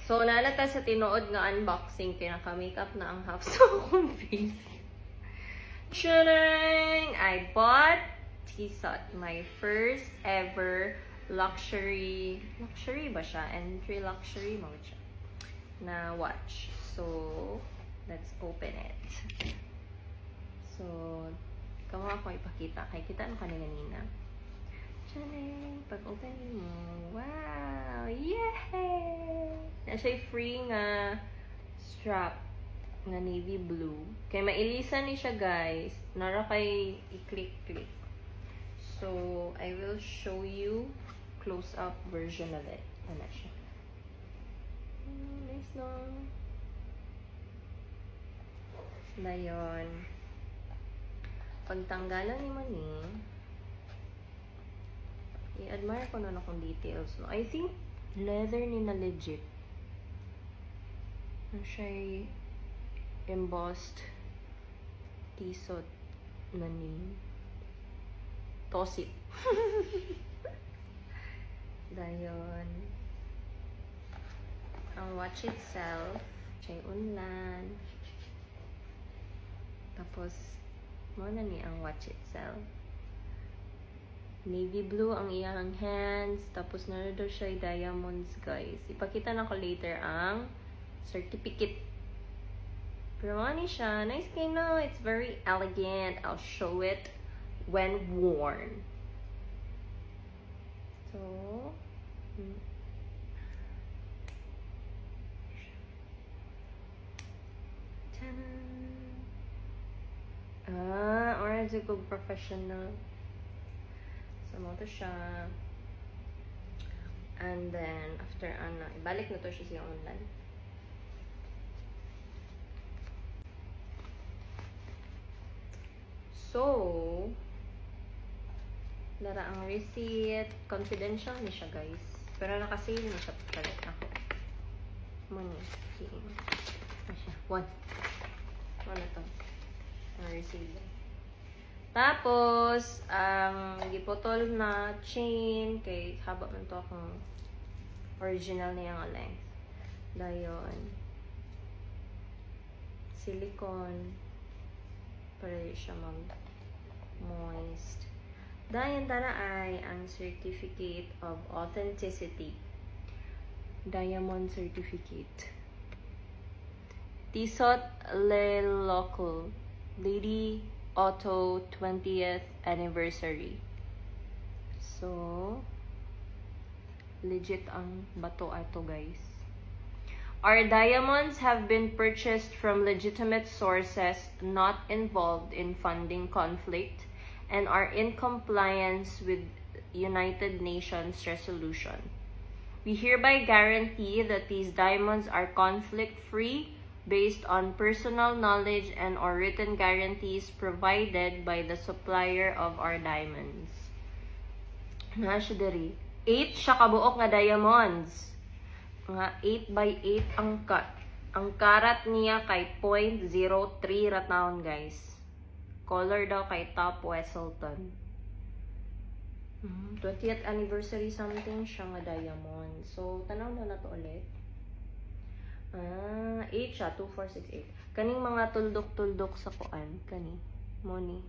So, nalata sa tinuod nga unboxing, kinaka-makeup na ang half sa akong face. Tadang! I bought Tissot, my first ever luxury ba siya? Entry luxury mo siya na watch. So, let's open it. So, kamo ako ipakita. Kaya kita ano kanina. Tadang! Pag-open mo, wow! Yay! Na siya free nga strap nga navy blue. Kay mailisan ni siya, guys. Nara kay i-click. So, I will show you close-up version of it. Ano siya? Nice lang. Dayon. Pagtanggalan ni Mani, i-admire ko na akong details. No? I think leather ni na legit. Ano siya embossed Tissot na ni Tosip. Dayon. Ang watch itself, siya unlan. Tapos, muna ni ang watch itself. Navy blue ang iyang hands. Tapos, naroon siya diamonds, guys. Ipakita na ko later ang certificate. Pero ano siya? Nice kayo, no? It's very elegant. I'll show it when worn. So, orange ko professional. So, mo to siya. And then, after ibalik na to siya online. So, lara ang receipt. Confidential ni siya, guys. Pero naka-sale ni siya palit ako. Money. Siya. One na to. Ang receipt. Tapos, ang gipotol na chain. Kay haba man to akong original niya nga length. Dayon. Silicone. Para siya mag-moist. Dayon tara ay ang certificate of authenticity. Diamond certificate. Tissot Le Local. Lady Otto 20th anniversary. So, legit ang bato ato, guys. Our diamonds have been purchased from legitimate sources not involved in funding conflict and are in compliance with United Nations resolution. We hereby guarantee that these diamonds are conflict-free based on personal knowledge and or written guarantees provided by the supplier of our diamonds. Nasya diri. 8 siya kabuok nga diamonds. Nga 8 by 8 ang cut. Ang karat niya kay 0.03 rataon, guys. Color daw kay Top Wesselton. 20th anniversary something siya nga diamond. So, tanaw na to ulit. 8 siya, 2468. Kaning mga tuldok-tuldok sa kuan. Kani. Money.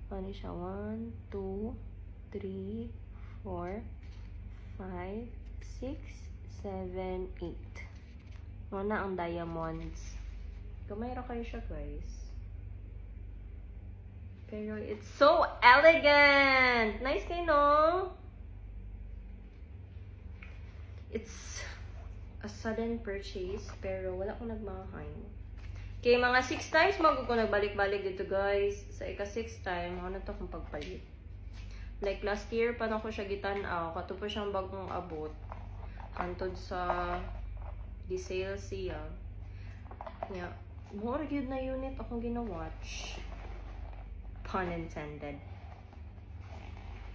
Ano siya? 1, 2, 3, 4, 5, 6, 7, 8. Muna ang diamonds. Kamayra kayo siya, guys. Pero it's so elegant! Nice kayo, no? It's a sudden purchase, pero wala akong nagmahay. Kaya mga 6 times, ko nagbalik-balik dito, guys. Sa ika-6 time, ano to kung pagpalit. Like last year, pa na ko siya gitanaw. Kato po siyang bagong abot. Antod sa di sale siya. Yeah. More good na unit akong gina-watch. Pun intended.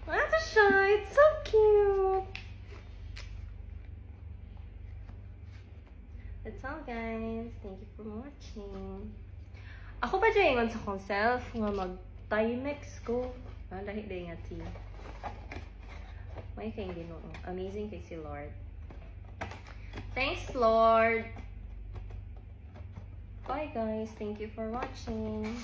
Ito siya! It's so cute! That's all, guys. Thank you for watching. Ako ba dyan sa kong self nga mag-Timex ko? Lahi-lahi nga tea. May kayong ginoo. Amazing kay si Lord. Thanks, Lord. Bye, guys. Thank you for watching.